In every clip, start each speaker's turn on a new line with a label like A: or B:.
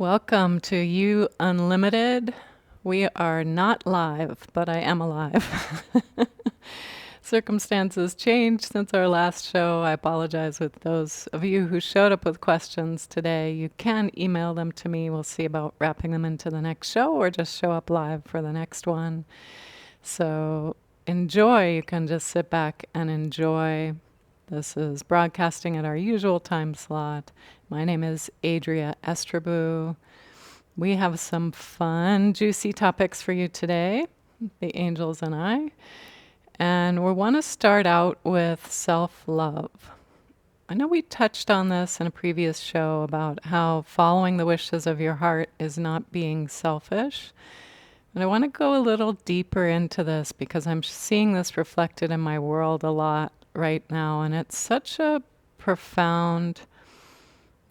A: Welcome to You Unlimited. We are not live, but I am alive. Circumstances changed since our last show. I apologize with those of you who showed up with questions today. You can email them to me. We'll see about wrapping them into the next show or just show up live for the next one. So enjoy. You can just sit back and enjoy. This is broadcasting at our usual time slot. My name is Adria Estribou. We have some fun, juicy topics for you today, the angels and I. And we want to start out with self-love. I know we touched on this in a previous show about how following the wishes of your heart is not being selfish. But I want to go a little deeper into this because I'm seeing this reflected in my world a lot right now. And it's such a profound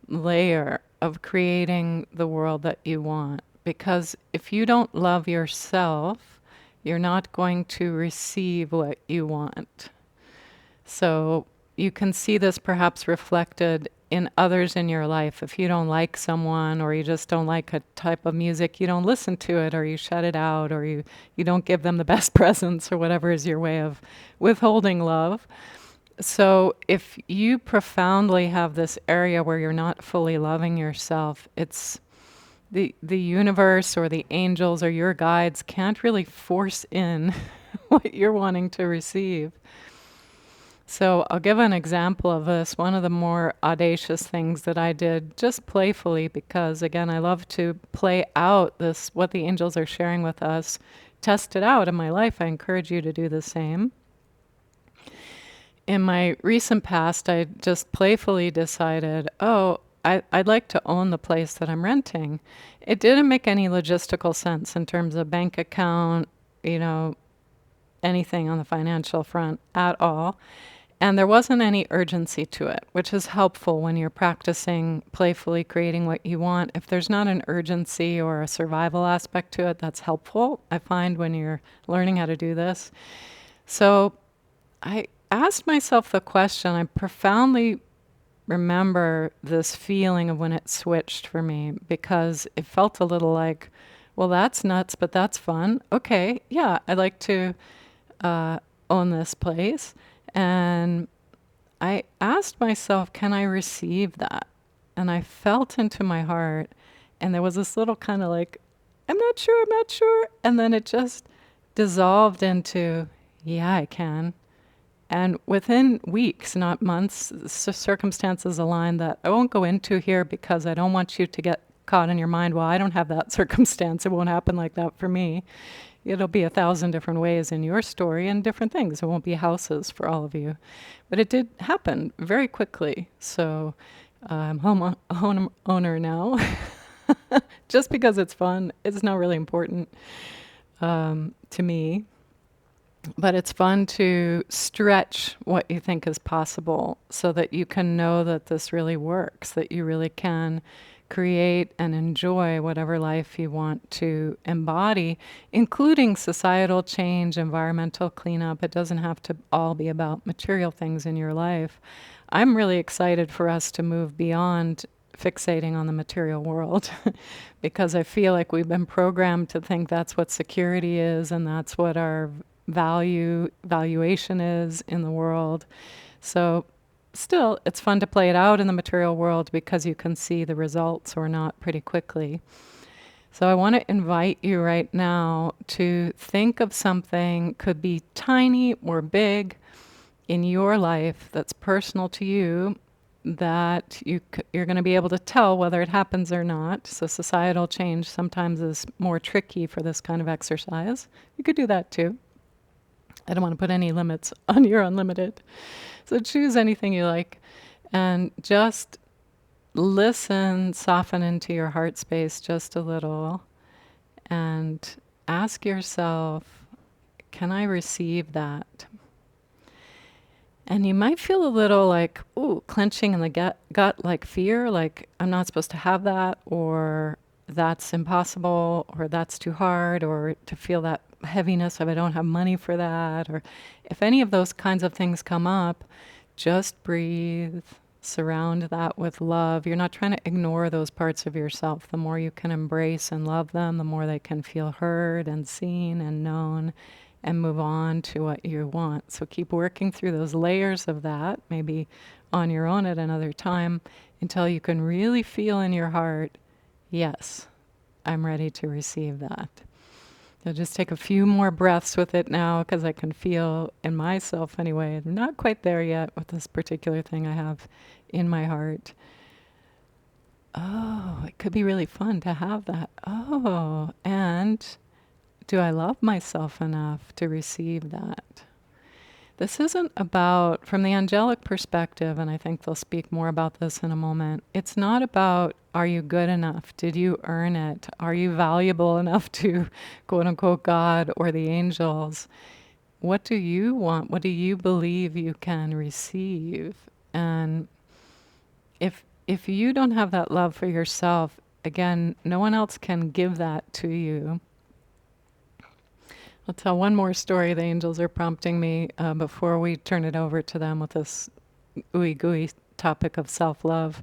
A: layer of creating the world that you want. Because if you don't love yourself, you're not going to receive what you want. So you can see this perhaps reflected in others in your life. If you don't like someone or you just don't like a type of music, you don't listen to it or you shut it out or you don't give them the best presents or whatever is your way of withholding love. So if you profoundly have this area where you're not fully loving yourself, it's the universe or the angels or your guides can't really force in what you're wanting to receive. So I'll give an example of this. One of the more audacious things that I did just playfully, because again, I love to play out this, what the angels are sharing with us, test it out in my life. I encourage you to do the same. In my recent past, I just playfully decided, I'd like to own the place that I'm renting. It didn't make any logistical sense in terms of bank account, anything on the financial front at all. And there wasn't any urgency to it, which is helpful when you're practicing playfully creating what you want. If there's not an urgency or a survival aspect to it, that's helpful, I find, when you're learning how to do this. So I asked myself the question. I profoundly remember this feeling of when it switched for me, because it felt a little like, well, that's nuts, but that's fun. Okay, yeah, I'd like to own this place. And I asked myself, can I receive that? And I felt into my heart, and there was this little kind of like, I'm not sure. And then it just dissolved into, yeah, I can. And within weeks, not months, circumstances aligned that I won't go into here because I don't want you to get caught in your mind, well, I don't have that circumstance. It won't happen like that for me. It'll be 1,000 different ways in your story and different things. It won't be houses for all of you. But it did happen very quickly. So I'm home owner now. Just because it's fun, it's not really important to me. But it's fun to stretch what you think is possible so that you can know that this really works, that you really can create and enjoy whatever life you want to embody, including societal change, environmental cleanup. It doesn't have to all be about material things in your life. I'm really excited for us to move beyond fixating on the material world because I feel like we've been programmed to think that's what security is and that's what our valuation is in the world. So still, it's fun to play it out in the material world because you can see the results or not pretty quickly. So I want to invite you right now to think of something, could be tiny or big, in your life that's personal to you, that you're going to be able to tell whether it happens or not. So societal change sometimes is more tricky for this kind of exercise. You could do that too. I don't want to put any limits on your unlimited. So choose anything you like and just listen, soften into your heart space just a little and ask yourself, can I receive that? And you might feel a little like, ooh, clenching in the gut, like fear, like I'm not supposed to have that, or that's impossible, or that's too hard, or to feel that heaviness of I don't have money for that, or if any of those kinds of things come up, just breathe surround that with love. You're not trying to ignore those parts of yourself. The more you can embrace and love them, the more they can feel heard and seen and known and move on to what you want. So keep working through those layers of that, maybe on your own at another time, until you can really feel in your heart, yes, I'm ready to receive that. So just take a few more breaths with it now, because I can feel in myself anyway, I'm not quite there yet with this particular thing I have in my heart. Oh, it could be really fun to have that. Oh, and do I love myself enough to receive that? This isn't about, from the angelic perspective, and I think they'll speak more about this in a moment, it's not about, are you good enough? Did you earn it? Are you valuable enough to, quote unquote, God or the angels? What do you want? What do you believe you can receive? And if you don't have that love for yourself, again, no one else can give that to you. I'll tell one more story. The angels are prompting me before we turn it over to them with this ooey gooey topic of self-love.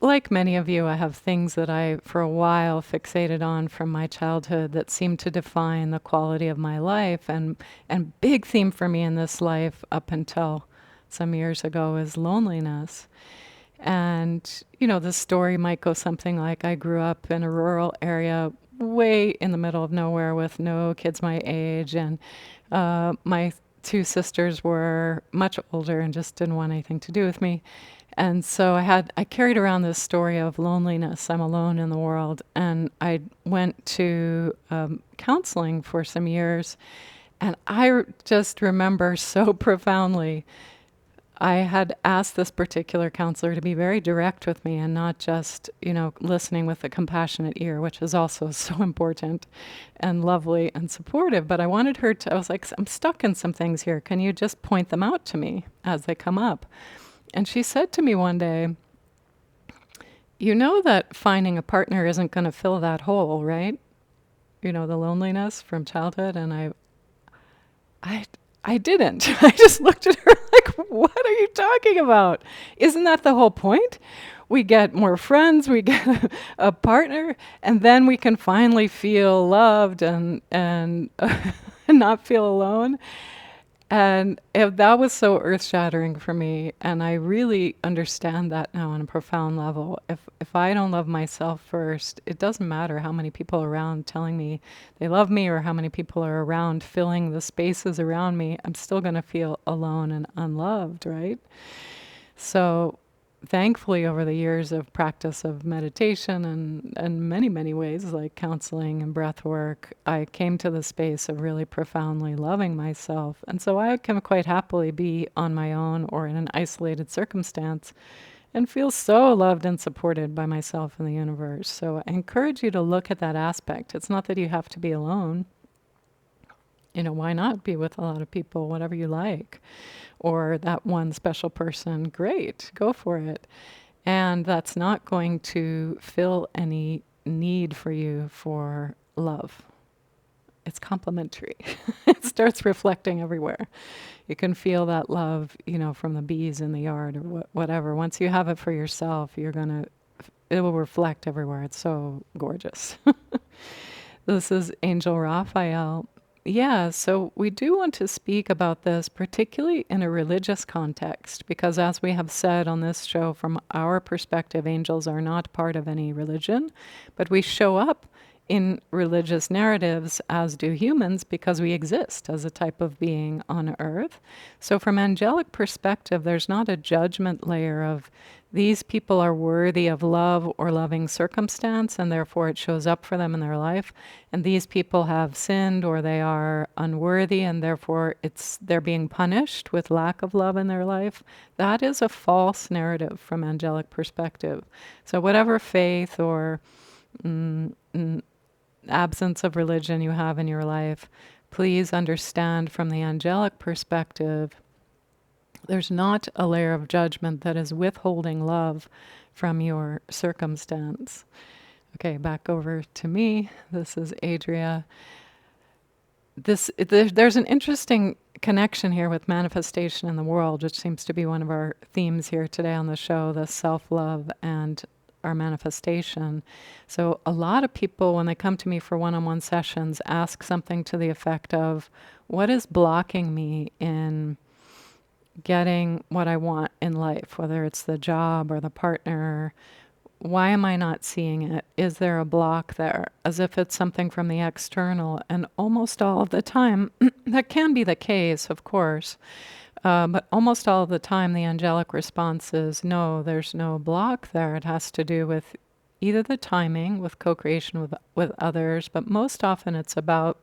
A: Like many of you, I have things that I, for a while, fixated on from my childhood that seem to define the quality of my life. And big theme for me in this life up until some years ago is loneliness. And, you know, the story might go something like, I grew up in a rural area way in the middle of nowhere with no kids my age. And my two sisters were much older and just didn't want anything to do with me. And so I carried around this story of loneliness. I'm alone in the world. And I went to counseling for some years. And I just remember so profoundly, I had asked this particular counselor to be very direct with me and not just, you know, listening with a compassionate ear, which is also so important and lovely and supportive. But I wanted her to, I was like, I'm stuck in some things here. Can you just point them out to me as they come up? And she said to me one day, you know that finding a partner isn't going to fill that hole, right? You know, the loneliness from childhood. And I, I didn't. I just looked at her like, what are you talking about? Isn't that the whole point? We get more friends, we get a partner, and then we can finally feel loved and not feel alone. And that was so earth-shattering for me, and I really understand that now on a profound level. If I don't love myself first, it doesn't matter how many people are around telling me they love me or how many people are around filling the spaces around me, I'm still going to feel alone and unloved, right? So thankfully, over the years of practice of meditation and many, many ways, like counseling and breath work, I came to the space of really profoundly loving myself. And so I can quite happily be on my own or in an isolated circumstance and feel so loved and supported by myself and the universe. So I encourage you to look at that aspect. It's not that you have to be alone. You know, why not be with a lot of people, whatever you like? Or that one special person, great, go for it. And that's not going to fill any need for you for love. It's complementary. It starts reflecting everywhere. You can feel that love, you know, from the bees in the yard or whatever. Once you have it for yourself, it will reflect everywhere. It's so gorgeous. This is Angel Raphael. Yeah, so we do want to speak about this, particularly in a religious context, because as we have said on this show, from our perspective, angels are not part of any religion, but we show up in religious narratives, as do humans, because we exist as a type of being on earth. So from angelic perspective, there's not a judgment layer of these people are worthy of love or loving circumstance, and therefore it shows up for them in their life. And these people have sinned or they are unworthy, and therefore they're being punished with lack of love in their life. That is a false narrative from angelic perspective. So whatever faith or absence of religion you have in your life, please understand from the angelic perspective, there's not a layer of judgment that is withholding love from your circumstance. Okay, back over to me. This is Adria. There's an interesting connection here with manifestation in the world, which seems to be one of our themes here today on the show, the self-love and our manifestation. So a lot of people, when they come to me for one-on-one sessions, ask something to the effect of, what is blocking me in getting what I want in life, whether it's the job or the partner? Why am I not seeing it? Is there a block there? As if it's something from the external. And almost all of the time, that can be the case, of course, but almost all of the time, the angelic response is, no, there's no block there. It has to do with either the timing, with co-creation with others, but most often it's about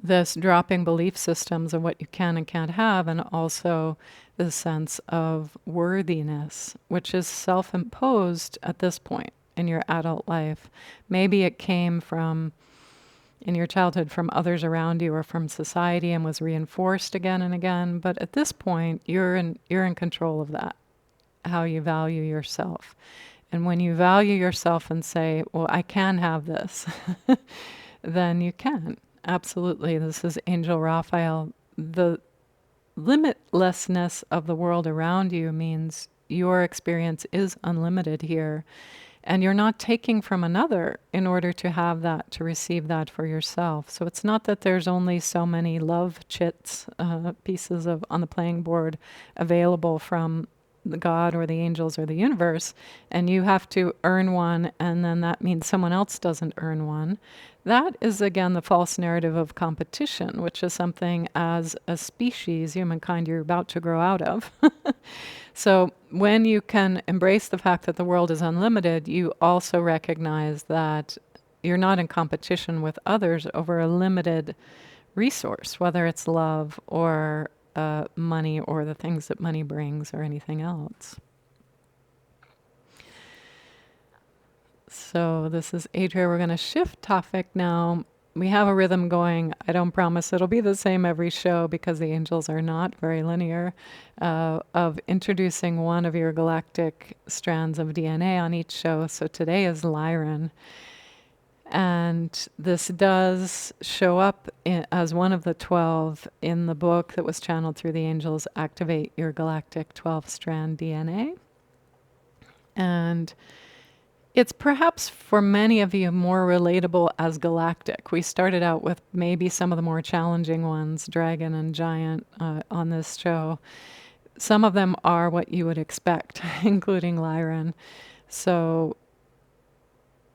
A: this dropping belief systems of what you can and can't have, and also the sense of worthiness, which is self-imposed at this point in your adult life. Maybe it came from, in your childhood, from others around you or from society and was reinforced again and again. But at this point, you're in control of that, how you value yourself. And when you value yourself and say, well, I can have this, then you can. Absolutely. This is Angel Raphael. The limitlessness of the world around you means your experience is unlimited here. And you're not taking from another in order to have that, to receive that for yourself. So it's not that there's only so many love chits, pieces of on the playing board available from the God or the angels or the universe, and you have to earn one, and then that means someone else doesn't earn one. That is, again, the false narrative of competition, which is something as a species, humankind, you're about to grow out of. So when you can embrace the fact that the world is unlimited, you also recognize that you're not in competition with others over a limited resource, whether it's love or money or the things that money brings or anything else. So this is Adria. We're going to shift topic now. We have a rhythm going. I don't promise it'll be the same every show because the angels are not very linear, of introducing one of your galactic strands of DNA on each show. So today is Lyran. And this does show up as one of the 12 in the book that was channeled through the angels, Activate Your Galactic 12-Strand DNA. And it's perhaps for many of you more relatable as galactic. We started out with maybe some of the more challenging ones, Dragon and Giant, on this show. Some of them are what you would expect, including Lyran. So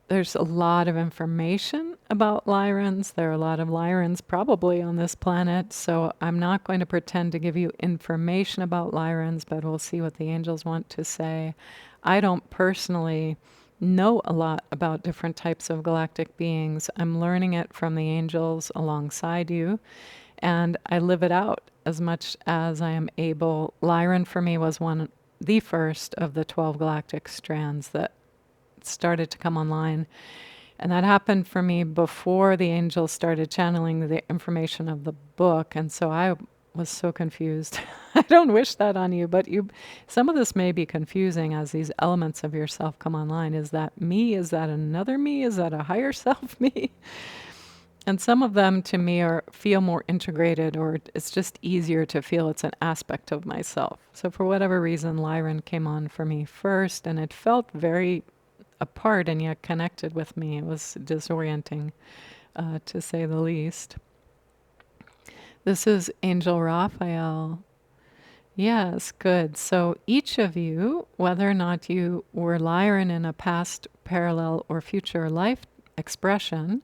A: there's a lot of information about Lyrans. There are a lot of Lyrans probably on this planet, so I'm not going to pretend to give you information about Lyrans, but we'll see what the angels want to say. I don't personally know a lot about different types of galactic beings. I'm learning it from the angels alongside you, and I live it out as much as I am able. Lyran for me was the first of the 12 galactic strands that started to come online. And that happened for me before the angels started channeling the information of the book. And so I was so confused. I don't wish that on you, but some of this may be confusing as these elements of yourself come online. Is that me? Is that another me? Is that a higher self me? And some of them to me feel more integrated, or it's just easier to feel it's an aspect of myself. So for whatever reason, Lyran came on for me first, and it felt very apart and yet connected with me. It was disorienting, to say the least. This is Angel Raphael. Yes, good. So each of you, whether or not you were Lyran in a past, parallel, or future life expression,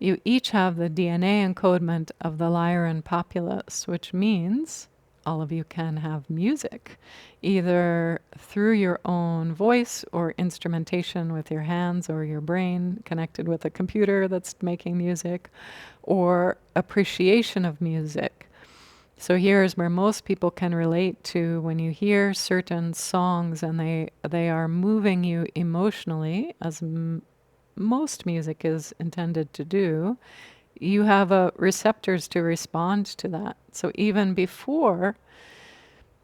A: you each have the DNA encodement of the Lyran populace, which means all of you can have music, either through your own voice or instrumentation with your hands or your brain connected with a computer that's making music, or appreciation of music. So here's where most people can relate to when you hear certain songs and they are moving you emotionally, as most music is intended to do. You have receptors to respond to that. So even before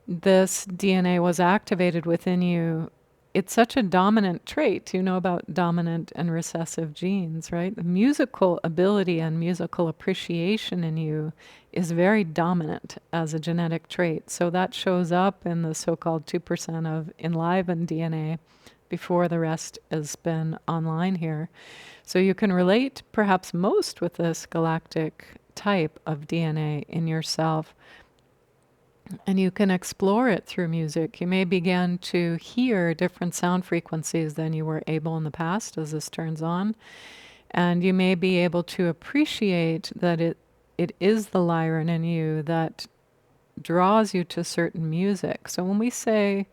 A: this DNA was activated within you, it's such a dominant trait. You know about dominant and recessive genes, right? The musical ability and musical appreciation in you is very dominant as a genetic trait. So that shows up in the so-called 2% of enlivened DNA before the rest has been online here. So you can relate perhaps most with this galactic type of DNA in yourself, and you can explore it through music. You may begin to hear different sound frequencies than you were able in the past as this turns on. And you may be able to appreciate that it is the Lyran in you that draws you to certain music. So when we say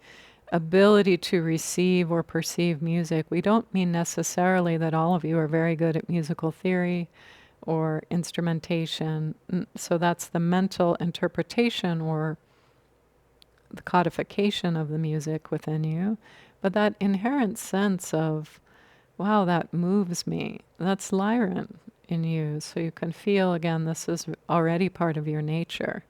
A: ability to receive or perceive music, we don't mean necessarily that all of you are very good at musical theory or instrumentation. So that's the mental interpretation or the codification of the music within you. But that inherent sense of, wow, that moves me, that's Lyran in you. So you can feel, again, this is already part of your nature.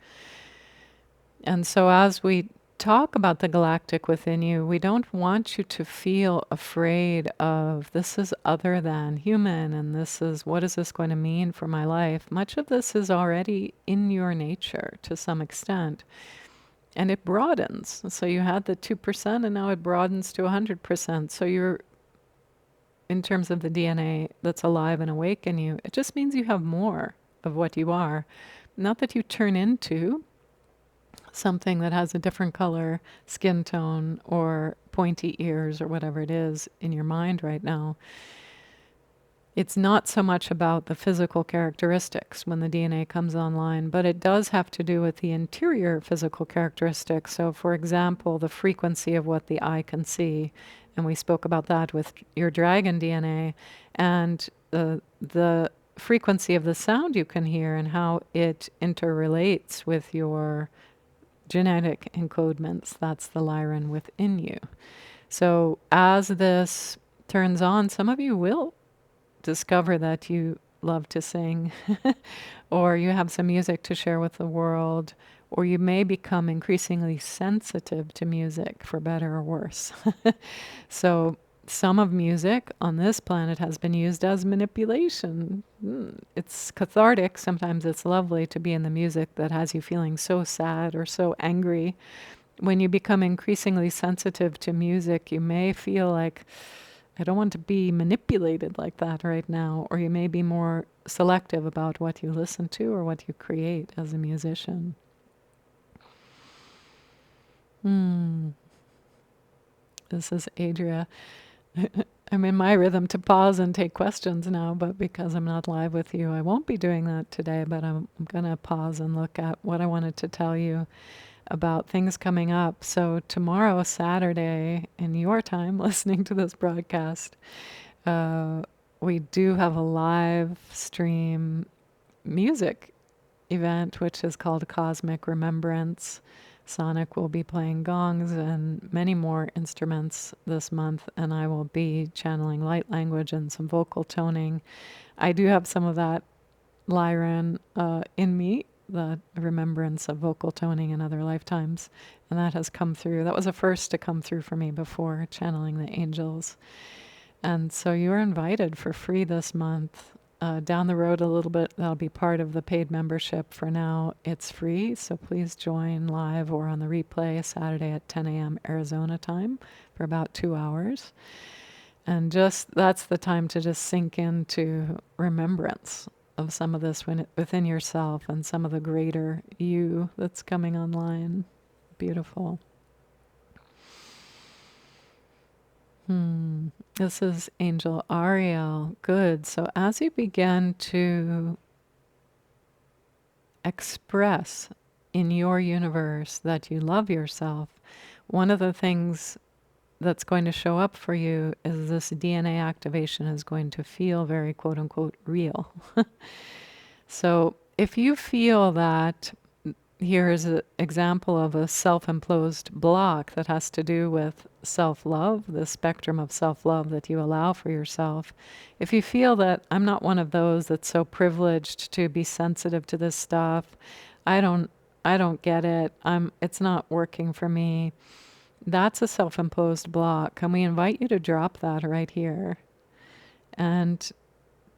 A: And so as we talk about the galactic within you, we don't want you to feel afraid of this is other than human and this is, what is this going to mean for my life? Much of this is already in your nature to some extent. And it broadens. So you had the 2% and now it broadens to 100%. So you're, in terms of the DNA that's alive and awake in you, it just means you have more of what you are. Not that you turn into something that has a different color, skin tone, or pointy ears, or whatever it is in your mind right now. It's not so much about the physical characteristics when the DNA comes online, but it does have to do with the interior physical characteristics. So, for example, the frequency of what the eye can see. And we spoke about that with your dragon DNA. And the frequency of the sound you can hear and how it interrelates with your genetic encodements. That's the Lyran within you. So as this turns on, some of you will discover that you love to sing or you have some music to share with the world, or you may become increasingly sensitive to music, for better or worse. So some of music on this planet has been used as manipulation. It's cathartic. Sometimes it's lovely to be in the music that has you feeling so sad or so angry. When you become increasingly sensitive to music, you may feel like, I don't want to be manipulated like that right now. Or you may be more selective about what you listen to or what you create as a musician. This is Adria. I'm in my rhythm to pause and take questions now, but because I'm not live with you, I won't be doing that today, but I'm going to pause and look at what I wanted to tell you about things coming up. So tomorrow, Saturday, in your time listening to this broadcast, we do have a live stream music event, which is called Cosmic Remembrance. Sonic will be playing gongs and many more instruments this month, and I will be channeling light language and some vocal toning. I do have some of that Lyran in me, the remembrance of vocal toning in other lifetimes, and that has come through. That was the first to come through for me before channeling the angels. And so you're invited for free this month. Down the road a little bit, that'll be part of the paid membership. For now, it's free, so please join live or on the replay Saturday at 10 a.m. Arizona time for about 2 hours. And just that's the time to just sink into remembrance of some of this within yourself and some of the greater you that's coming online. Beautiful. This is Angel Ariel. Good. So as you begin to express in your universe that you love yourself, one of the things that's going to show up for you is this DNA activation is going to feel very quote unquote real. So if you feel that, here is an example of a self-imposed block that has to do with self-love, the spectrum of self-love that you allow for yourself. If you feel that I'm not one of those that's so privileged to be sensitive to this stuff, I don't get it. It's not working for me. That's a self-imposed block. And we invite you to drop that right here and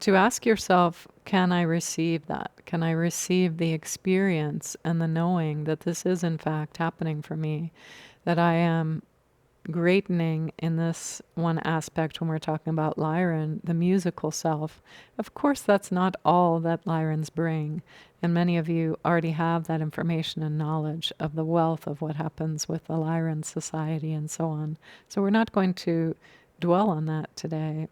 A: to ask yourself, can I receive that? Can I receive the experience and the knowing that this is in fact happening for me, that I am greatening in this one aspect when we're talking about Lyran, the musical self. Of course, that's not all that Lyrans bring. And many of you already have that information and knowledge of the wealth of what happens with the Lyran society and so on. So we're not going to dwell on that today.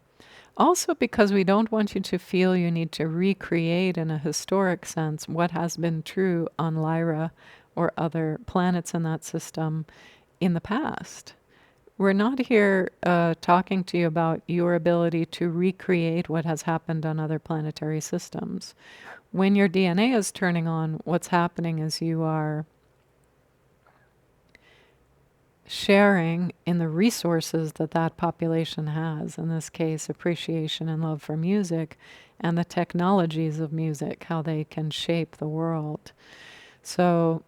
A: Also, because we don't want you to feel you need to recreate in a historic sense what has been true on Lyra or other planets in that system in the past. We're not here talking to you about your ability to recreate what has happened on other planetary systems. When your DNA is turning on, what's happening is you are sharing in the resources that that population has, in this case, appreciation and love for music, and the technologies of music, how they can shape the world. So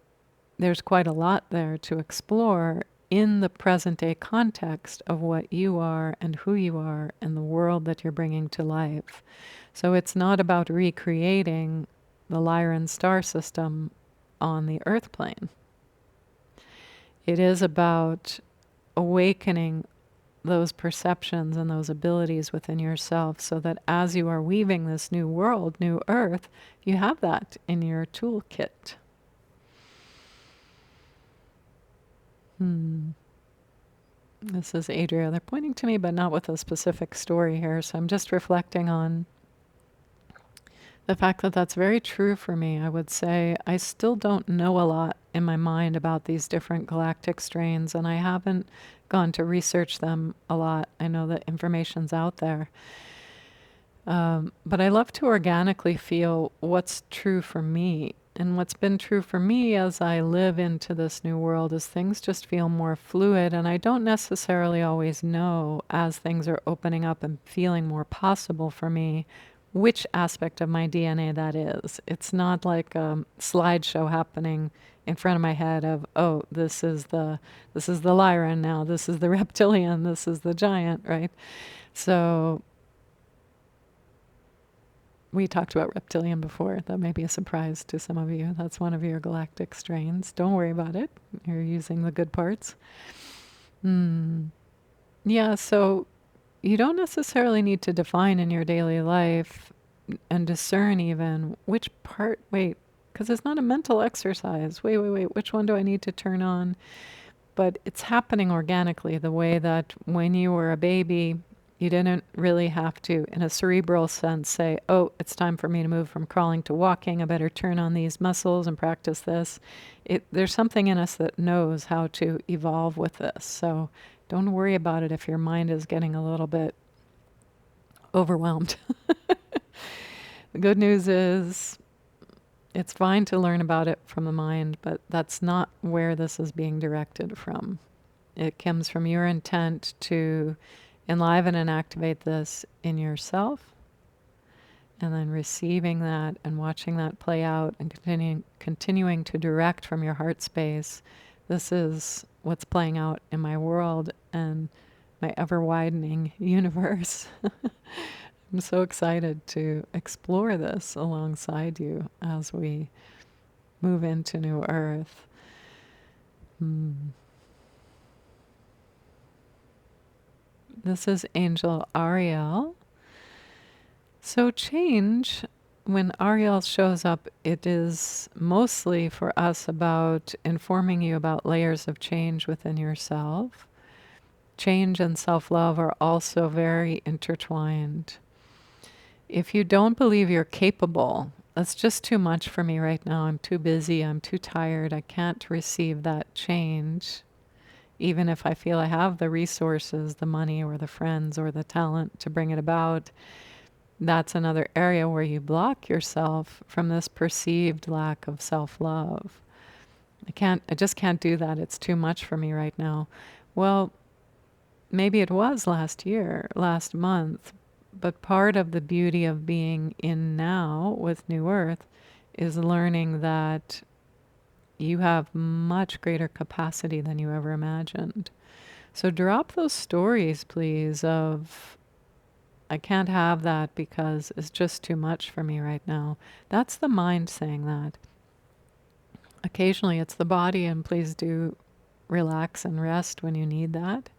A: there's quite a lot there to explore in the present day context of what you are and who you are and the world that you're bringing to life. So it's not about recreating the Lyran star system on the earth plane. It is about awakening those perceptions and those abilities within yourself so that as you are weaving this new world, new earth, you have that in your toolkit. This is Adria. They're pointing to me, but not with a specific story here. So I'm just reflecting on the fact that that's very true for me. I would say I still don't know a lot in my mind about these different galactic strains, and I haven't gone to research them a lot. I know that information's out there. But I love to organically feel what's true for me. And what's been true for me as I live into this new world is things just feel more fluid, and I don't necessarily always know as things are opening up and feeling more possible for me which aspect of my DNA that is. It's not like a slideshow happening in front of my head of, oh, this is the Lyran now, this is the reptilian, this is the giant, right? So we talked about reptilian before. That may be a surprise to some of you. That's one of your galactic strains. Don't worry about it. You're using the good parts. Yeah, so you don't necessarily need to define in your daily life and discern even which part, wait, because it's not a mental exercise. Wait, which one do I need to turn on? But it's happening organically the way that when you were a baby, you didn't really have to, in a cerebral sense, say, oh, it's time for me to move from crawling to walking. I better turn on these muscles and practice this. There's something in us that knows how to evolve with this. So don't worry about it if your mind is getting a little bit overwhelmed. The good news is it's fine to learn about it from the mind, but that's not where this is being directed from. It comes from your intent to enliven and activate this in yourself, and then receiving that and watching that play out and continuing to direct from your heart space. This is what's playing out in my world and my ever-widening universe. I'm so excited to explore this alongside you as we move into New Earth. This is Angel Ariel. So change, when Ariel shows up, it is mostly for us about informing you about layers of change within yourself. Change and self-love are also very intertwined. If you don't believe you're capable, that's just too much for me right now. I'm too busy. I'm too tired. I can't receive that change. Even if I feel I have the resources, the money or the friends or the talent to bring it about, that's another area where you block yourself from this perceived lack of self-love. I just can't do that. It's too much for me right now. Well, maybe it was last year, last month, but part of the beauty of being in now with New Earth is learning that you have much greater capacity than you ever imagined. So drop those stories, please, of I can't have that because it's just too much for me right now. That's the mind saying that. Occasionally it's the body, and please do relax and rest when you need that.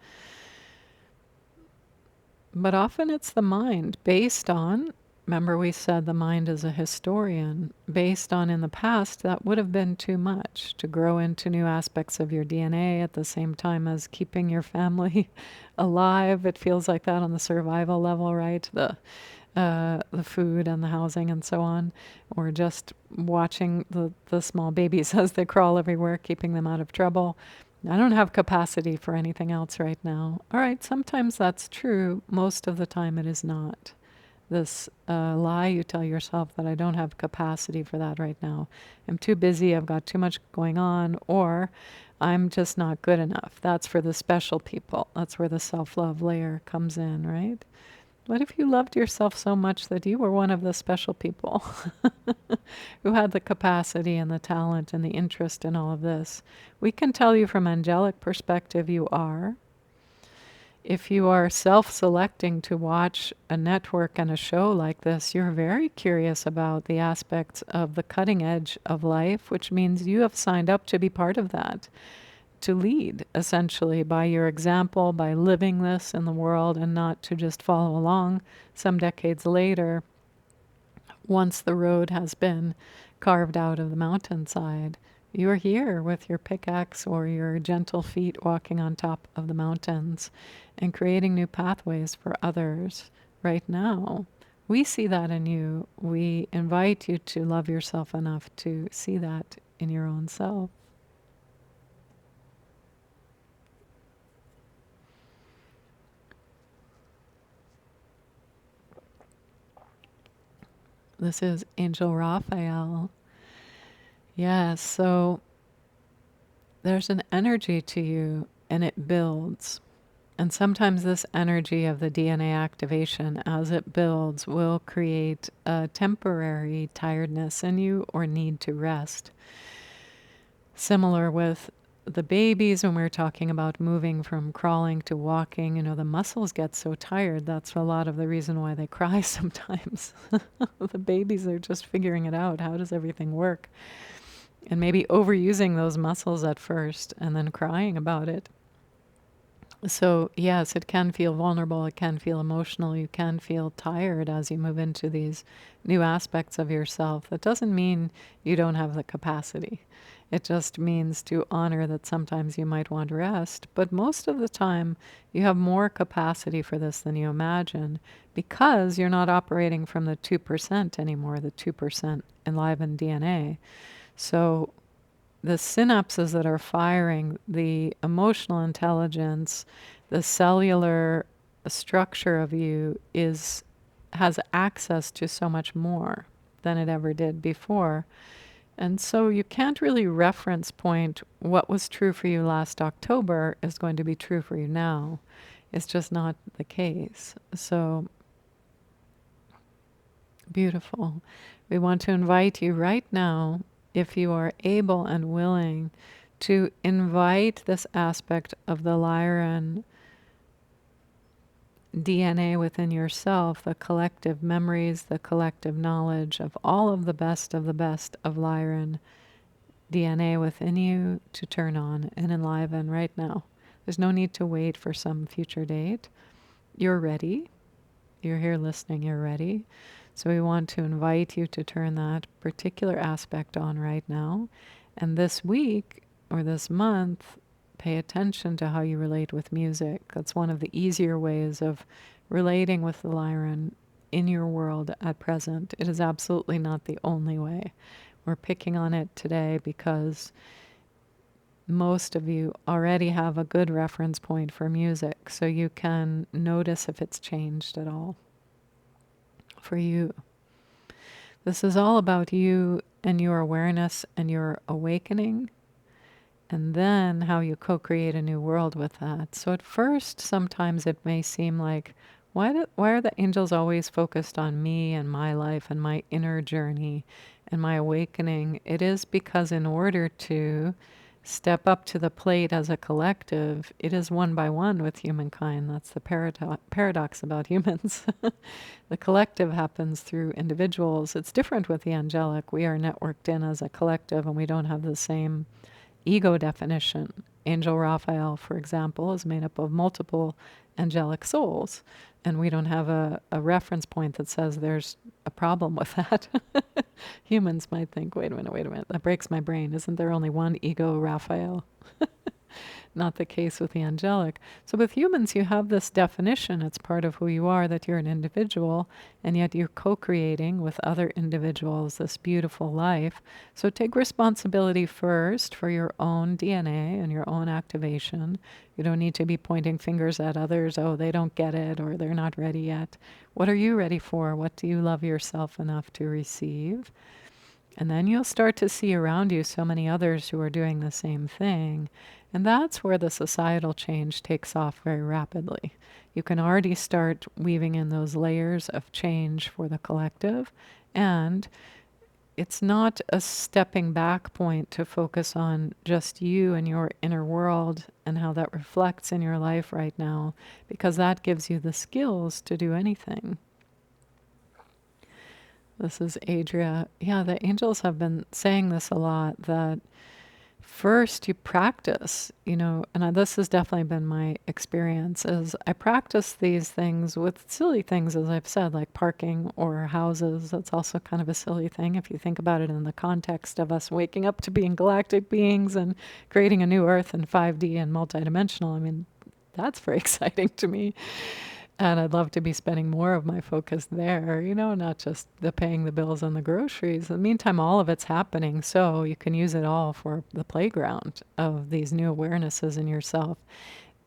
A: But often it's the mind based on, remember we said the mind is a historian, based on in the past that would have been too much to grow into new aspects of your DNA at the same time as keeping your family alive. It feels like that on the survival level, right? The food and the housing and so on, or just watching the small babies as they crawl everywhere, keeping them out of trouble. I don't have capacity for anything else right now. All right, sometimes that's true. Most of the time it is not. This lie you tell yourself that I don't have capacity for that right now. I'm too busy, I've got too much going on, or I'm just not good enough. That's for the special people. That's where the self-love layer comes in, right? What if you loved yourself so much that you were one of the special people who had the capacity and the talent and the interest in all of this? We can tell you from angelic perspective you are. If you are self-selecting to watch a network and a show like this, you're very curious about the aspects of the cutting edge of life, which means you have signed up to be part of that, to lead, essentially, by your example, by living this in the world, and not to just follow along some decades later once the road has been carved out of the mountainside. You're here with your pickaxe or your gentle feet walking on top of the mountains and creating new pathways for others right now. We see that in you. We invite you to love yourself enough to see that in your own self. This is Angel Raphael. Yes, so there's an energy to you and it builds. And sometimes this energy of the DNA activation, as it builds, will create a temporary tiredness in you or need to rest. Similar with the babies, when we're talking about moving from crawling to walking, the muscles get so tired. That's a lot of the reason why they cry sometimes. The babies are just figuring it out. How does everything work? And maybe overusing those muscles at first and then crying about it. So, yes, it can feel vulnerable. It can feel emotional. You can feel tired as you move into these new aspects of yourself. That doesn't mean you don't have the capacity. It just means to honor that sometimes you might want rest. But most of the time, you have more capacity for this than you imagine because you're not operating from the 2% anymore, the 2% enlivened DNA. So, the synapses that are firing, the emotional intelligence, the cellular structure of you has access to so much more than it ever did before. And so you can't really reference point what was true for you last October is going to be true for you now. It's just not the case. So beautiful. We want to invite you right now, if you are able and willing, to invite this aspect of the Lyran DNA within yourself, the collective memories, the collective knowledge of all of the best of Lyran DNA within you to turn on and enliven right now. There's no need to wait for some future date. You're ready. You're here listening, you're ready. So we want to invite you to turn that particular aspect on right now. And this week or this month, pay attention to how you relate with music. That's one of the easier ways of relating with the Lyran in your world at present. It is absolutely not the only way. We're picking on it today because most of you already have a good reference point for music, so you can notice if it's changed at all for you. This is all about you and your awareness and your awakening, and then how you co-create a new world with that. So at first, sometimes it may seem like, why are the angels always focused on me and my life and my inner journey and my awakening? It is because in order to step up to the plate as a collective, it is one by one with humankind. That's the paradox about humans. The collective happens through individuals. It's different with the angelic. We are networked in as a collective and we don't have the same ego definition. Angel Raphael, for example, is made up of multiple angelic souls. And we don't have a reference point that says there's a problem with that. Humans might think, wait a minute, that breaks my brain. Isn't there only one ego Raphael? Not the case with the angelic. So with humans, you have this definition. It's part of who you are, that you're an individual, and yet you're co-creating with other individuals this beautiful life. So take responsibility first for your own DNA and your own activation. You don't need to be pointing fingers at others. Oh, they don't get it, or they're not ready yet. What are you ready for? What do you love yourself enough to receive? And then you'll start to see around you so many others who are doing the same thing. And that's where the societal change takes off very rapidly. You can already start weaving in those layers of change for the collective. And it's not a stepping back point to focus on just you and your inner world and how that reflects in your life right now, because that gives you the skills to do anything. This is Adria. Yeah, the angels have been saying this a lot, that first you practice, and this has definitely been my experience, is I practice these things with silly things, as I've said, like parking or houses. That's also kind of a silly thing if you think about it in the context of us waking up to being galactic beings and creating a new Earth in 5D and multidimensional. I mean, that's very exciting to me. And I'd love to be spending more of my focus there, not just the paying the bills and the groceries. In the meantime, all of it's happening, so you can use it all for the playground of these new awarenesses in yourself.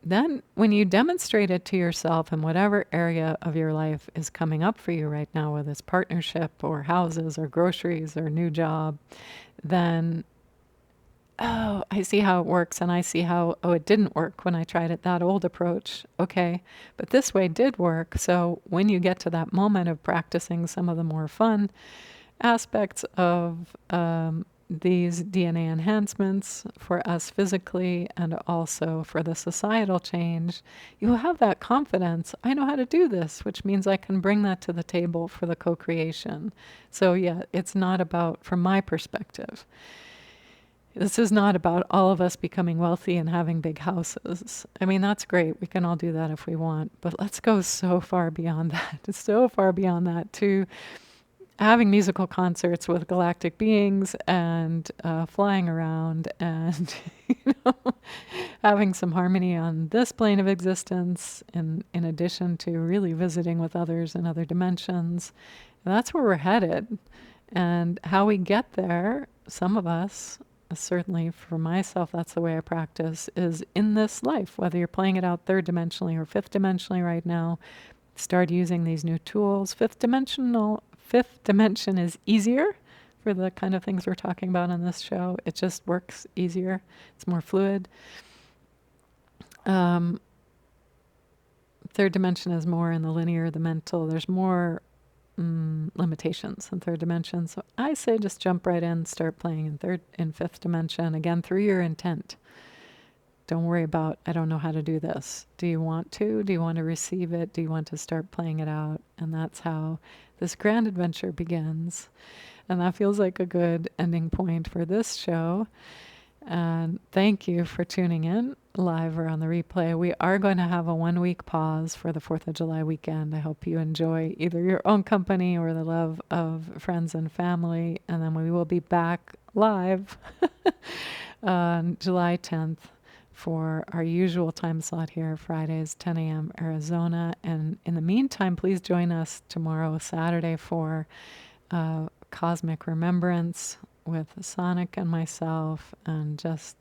A: Then, when you demonstrate it to yourself in whatever area of your life is coming up for you right now, whether it's partnership or houses or groceries or new job, then oh, I see how it works, and I see how, oh, it didn't work when I tried it, that old approach. Okay, but this way did work. So when you get to that moment of practicing some of the more fun aspects of these DNA enhancements for us physically and also for the societal change, you have that confidence. I know how to do this, which means I can bring that to the table for the co-creation. So yeah, it's not about, from my perspective, this is not about all of us becoming wealthy and having big houses. I mean, that's great. We can all do that if we want. But let's go so far beyond that, so far beyond that, to having musical concerts with galactic beings and flying around and having some harmony on this plane of existence in addition to really visiting with others in other dimensions. And that's where we're headed. And how we get there, some of us, certainly for myself, that's the way I practice, is in this life, whether you're playing it out third dimensionally or fifth dimensionally right now, start using these new tools. Fifth dimension is easier for the kind of things we're talking about on this show. It just works easier. It's more fluid. Third dimension is more in the linear, the mental. There's more limitations in third dimension. So I say just jump right in, start playing in fifth dimension, again, through your intent. Don't worry about, I don't know how to do this. Do you want to? Do you want to receive it? Do you want to start playing it out? And that's how this grand adventure begins. And that feels like a good ending point for this show. And thank you for tuning in live or on the replay. We are going to have a 1 week pause for the 4th of July weekend. I hope you enjoy either your own company or the love of friends and family. And then we will be back live on July 10th for our usual time slot here, Fridays, 10 a.m. Arizona. And in the meantime, please join us tomorrow, Saturday, for Cosmic Remembrance with Sonic and myself, and just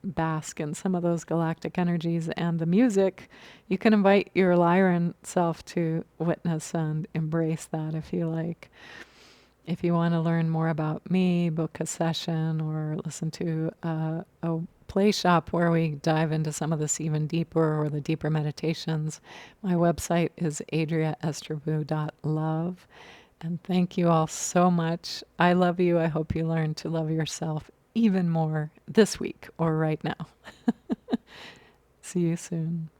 A: bask in some of those galactic energies and the music. You can invite your Lyran self to witness and embrace that if you like. If you want to learn more about me, book a session or listen to a play shop where we dive into some of this even deeper, or the deeper meditations, my website is adriaestribou.love. And thank you all so much. I love you. I hope you learn to love yourself even more this week or right now. See you soon.